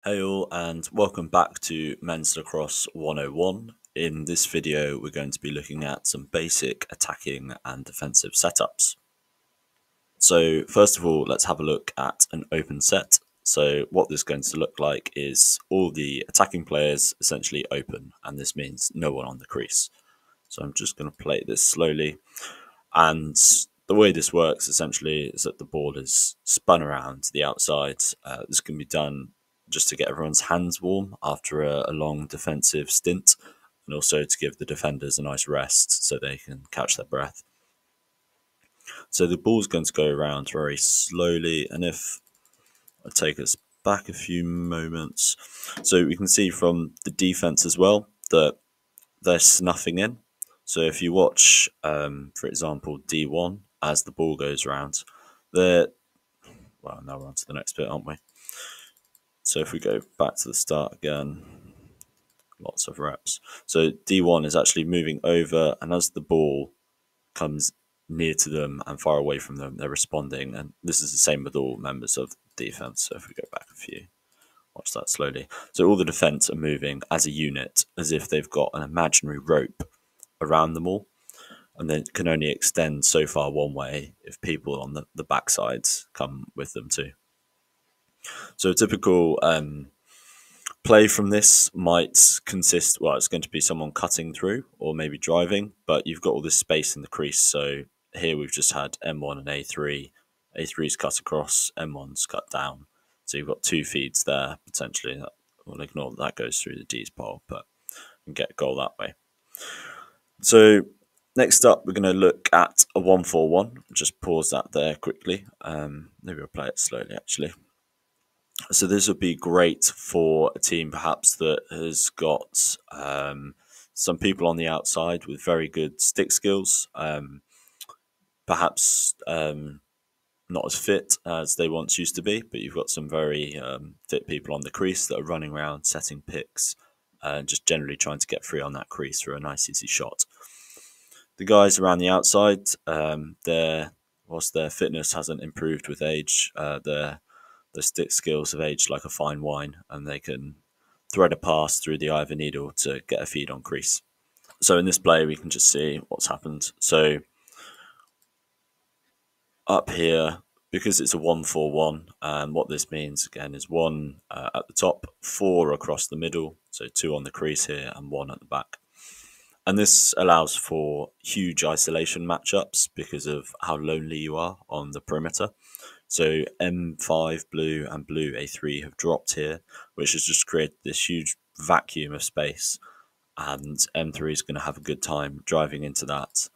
Hey all, and welcome back to Men's Lacrosse 101. In this video we're going to be looking at some basic attacking and defensive setups. So first of all, let's have a look at an open set. So what this is going to look like is all the attacking players essentially open, and this means no one on the crease. So I'm just going to play this slowly, and the way this works essentially is that the ball is spun around to the outside. This can be done just to get everyone's hands warm after a long defensive stint, and also to give the defenders a nice rest so they can catch their breath. So the ball's going to go around very slowly, and if I take us back a few moments, so we can see from the defense as well that they're snuffing in. So if you watch, for example, D1, as the ball goes around, now we're on to the next bit, aren't we? So if we go back to the start again, lots of reps. So D1 is actually moving over, and as the ball comes near to them and far away from them, they're responding. And this is the same with all members of defense. So if we go back a few, watch that slowly. So all the defense are moving as a unit, as if they've got an imaginary rope around them all, and then can only extend so far one way if people on the backsides come with them too. So a typical play from this might consist, well, it's going to be someone cutting through or maybe driving, but you've got all this space in the crease. So here we've just had M1 and A3. A3's cut across, M1's cut down. So you've got two feeds there, potentially. We'll ignore that goes through the D's pole, but you can get a goal that way. So next up, we're going to look at a 1-4-1. Just pause that there quickly. Maybe we'll play it slowly, actually. So this would be great for a team perhaps that has got some people on the outside with very good stick skills, perhaps not as fit as they once used to be, but you've got some very fit people on the crease that are running around, setting picks, and just generally trying to get free on that crease for a nice easy shot. The guys around the outside, whilst their fitness hasn't improved with age, their stick skills have aged like a fine wine, and they can thread a pass through the eye of a needle to get a feed on crease. So in this play, we can just see what's happened. So up here, because it's a 1-4-1, and what this means again is one at the top, four across the middle, so two on the crease here and one at the back. And this allows for huge isolation matchups because of how lonely you are on the perimeter. So M5 blue and blue A3 have dropped here, which has just created this huge vacuum of space, and M3 is going to have a good time driving into that.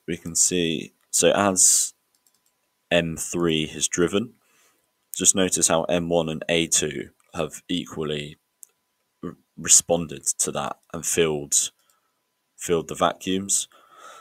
We can see, so as M3 has driven, just notice how M1 and A2 have equally responded to that and filled the vacuums.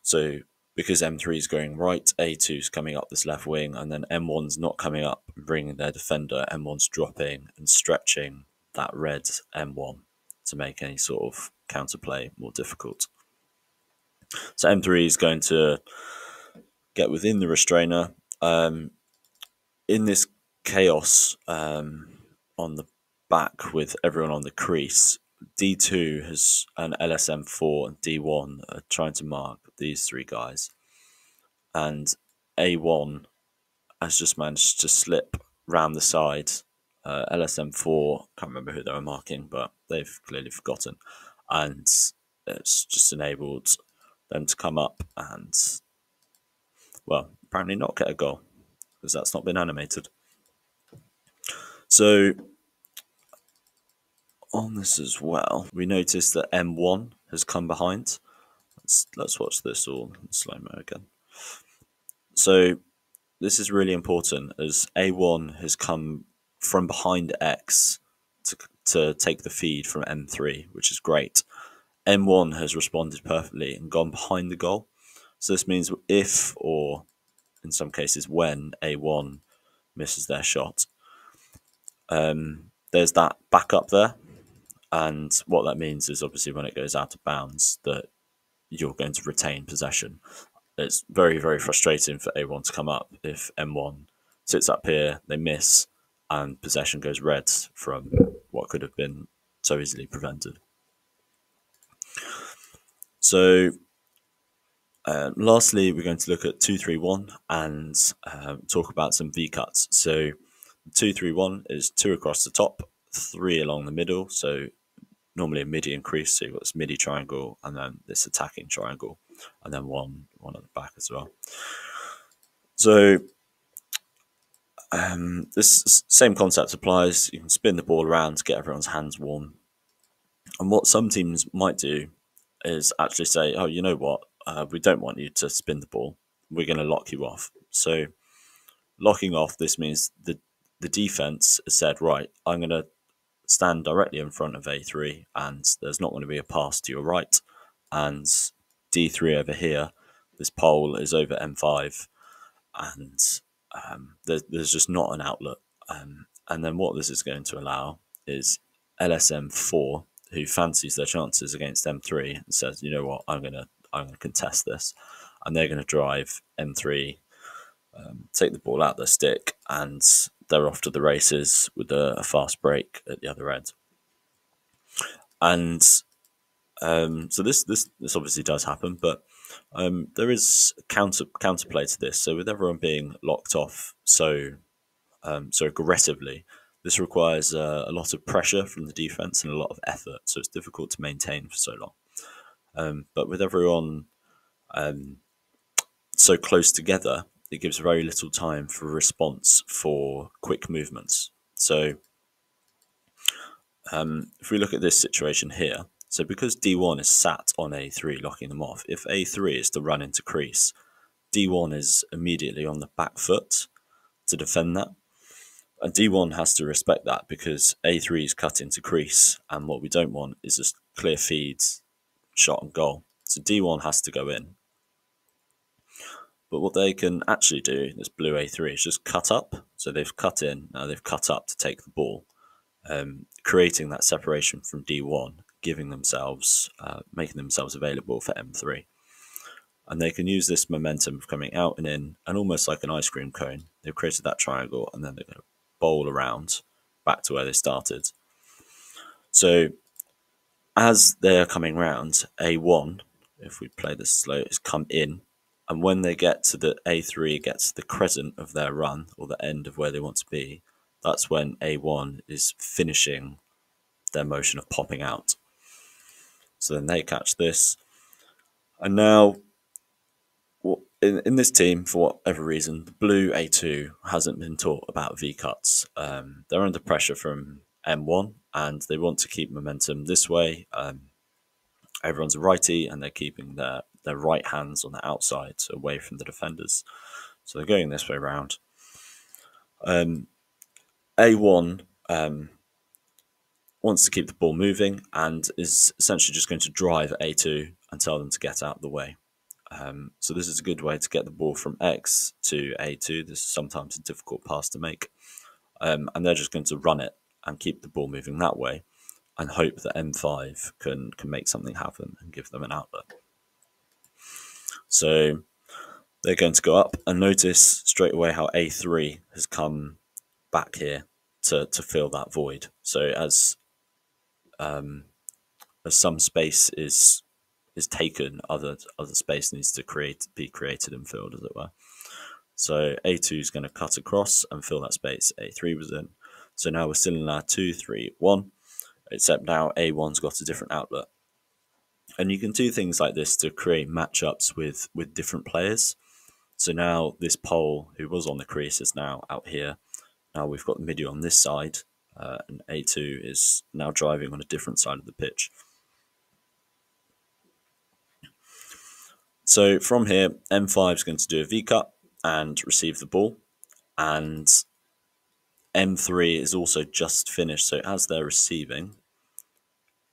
So because M3 is going right, A2 is coming up this left wing, and then M1's not coming up and bringing their defender. M1's dropping and stretching that red M1 to make any sort of counterplay more difficult. So M3 is going to get within the restrainer. In this chaos on the back with everyone on the crease, D2 has an LSM4 and D1 are trying to mark these three guys. And A1 has just managed to slip round the side. LSM4, can't remember who they were marking, but they've clearly forgotten. And it's just enabled them to come up and, well, apparently not get a goal, because that's not been animated. So on this as well, we notice that M1 has come behind. Let's watch this all in slow-mo again. So this is really important, as A1 has come from behind X to take the feed from M3, which is great. M1 has responded perfectly and gone behind the goal. So this means if, or in some cases when, A1 misses their shot, there's that backup there. And what that means is obviously when it goes out of bounds that you're going to retain possession. It's very, very frustrating for A1 to come up if M1 sits up here, they miss, and possession goes red from what could have been so easily prevented. So lastly, we're going to look at 2-3-1 and talk about some V cuts. So 2-3-1 is 2 across the top, 3 along the middle. So normally a midi increase, so you've got this midi triangle and then this attacking triangle, and then one at the back as well. So this same concept applies. You can spin the ball around to get everyone's hands warm. And what some teams might do is actually say, oh, you know what, we don't want you to spin the ball. We're going to lock you off. So locking off, this means the defense has said, right, I'm going to stand directly in front of A3 and there's not going to be a pass to your right. And D3 over here, this pole is over M5 and there's just not an outlet. And then what this is going to allow is LSM4, who fancies their chances against M3 and says, you know what, I'm gonna contest this, and they're going to drive M3, take the ball out their stick, and they're off to the races with a fast break at the other end. And so this obviously does happen, but there is counterplay to this. So with everyone being locked off so aggressively, this requires a lot of pressure from the defense and a lot of effort. So it's difficult to maintain for so long. But with everyone so close together, it gives very little time for response for quick movements. So if we look at this situation here, so because D1 is sat on A3 locking them off, if A3 is to run into crease, D1 is immediately on the back foot to defend that. And D1 has to respect that because A3 is cut into crease, and what we don't want is just clear feeds, shot and goal. So D1 has to go in. But what they can actually do, this blue A3, is just cut up. So they've cut in, now they've cut up to take the ball, creating that separation from D1, giving themselves, making themselves available for M3. And they can use this momentum of coming out and in, and almost like an ice cream cone. They've created that triangle, and then they're going to bowl around back to where they started. So as they're coming round, A1, if we play this slow, is come in. And when they get to the A3 gets to the crescent of their run, or the end of where they want to be, that's when A1 is finishing their motion of popping out. So then they catch this. And now, in this team, for whatever reason, the blue A2 hasn't been taught about V-cuts. They're under pressure from M1, and they want to keep momentum this way. Everyone's a righty, and they're keeping their right hands on the outside, away from the defenders. So they're going this way around. A1 wants to keep the ball moving and is essentially just going to drive A2 and tell them to get out of the way. So this is a good way to get the ball from X to A2. This is sometimes a difficult pass to make. And they're just going to run it and keep the ball moving that way and hope that M5 can make something happen and give them an outlet. So they're going to go up, and notice straight away how A3 has come back here to fill that void. So as some space is taken, other space needs to be created and filled, as it were. So A2 is going to cut across and fill that space A3 was in. So now we're still in our 2-3-1, except now A1's got a different outlet. And you can do things like this to create matchups with different players. So now this pole, who was on the crease, is now out here. Now we've got the midi on this side, and A2 is now driving on a different side of the pitch. So from here, M5 is going to do a V-cut and receive the ball. And M3 is also just finished. So as they're receiving,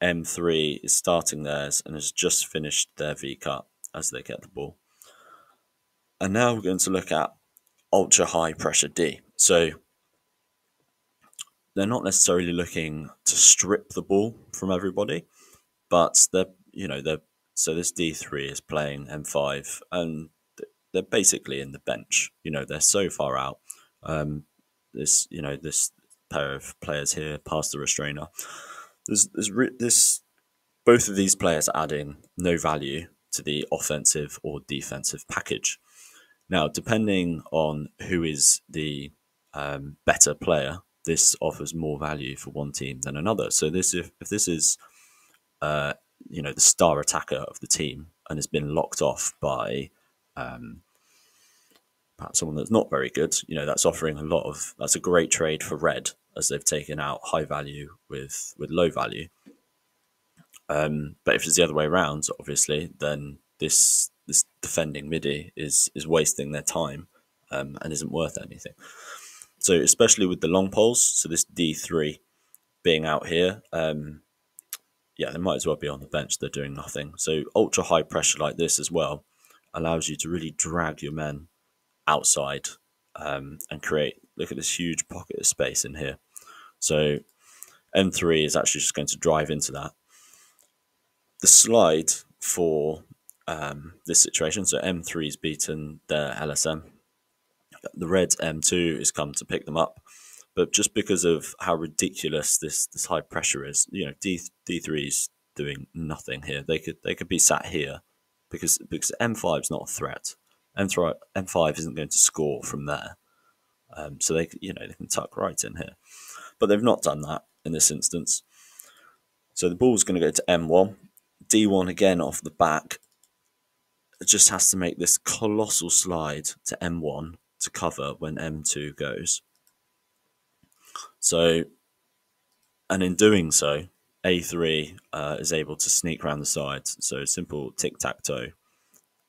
M3 is starting theirs and has just finished their V-cut as they get the ball. And now we're going to look at ultra high pressure D. So they're not necessarily looking to strip the ball from everybody, but so this D3 is playing M5 and they're basically in the bench. They're so far out. This pair of players here past the restrainer. Both of these players are adding no value to the offensive or defensive package. Now, depending on who is the better player, this offers more value for one team than another. So if this is the star attacker of the team and has been locked off by perhaps someone that's not very good, that's offering that's a great trade for red, as they've taken out high value with low value. But if it's the other way around, obviously, then this defending midi is wasting their time and isn't worth anything. So especially with the long poles, so this D3 being out here, they might as well be on the bench. They're doing nothing. So ultra high pressure like this as well allows you to really drag your men outside and create, look at this huge pocket of space in here. So M3 is actually just going to drive into that. The slide for this situation, so M3's beaten their LSM. The red M2 has come to pick them up, but just because of how ridiculous this high pressure is, D3's doing nothing here. They could be sat here because M5's not a threat. M5 isn't going to score from there, so they can tuck right in here, but they've not done that in this instance. So the ball's going to go to M1. D1 again off the back. It just has to make this colossal slide to M1 to cover when M2 goes. So, and in doing so, A3 is able to sneak around the side. So simple tic-tac-toe,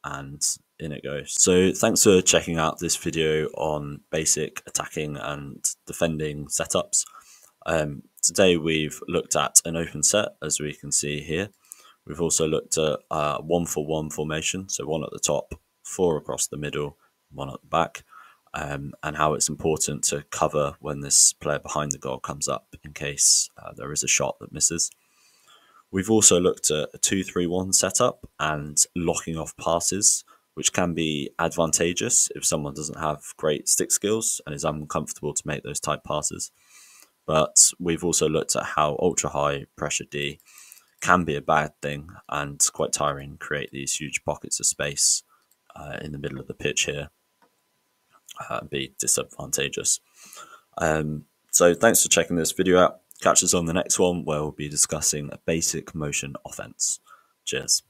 and in it goes. So thanks for checking out this video on basic attacking and defending setups. Today we've looked at an open set, as we can see here. We've also looked at 1-for-1 formation, so one at the top, 4 across the middle, 1 at the back, and how it's important to cover when this player behind the goal comes up in case there is a shot that misses. We've also looked at a 2-3-1 setup and locking off passes, which can be advantageous if someone doesn't have great stick skills and is uncomfortable to make those type passes. But we've also looked at how ultra high pressure D can be a bad thing and quite tiring, create these huge pockets of space in the middle of the pitch here and be disadvantageous. So thanks for checking this video out. Catch us on the next one where we'll be discussing a basic motion offense. Cheers.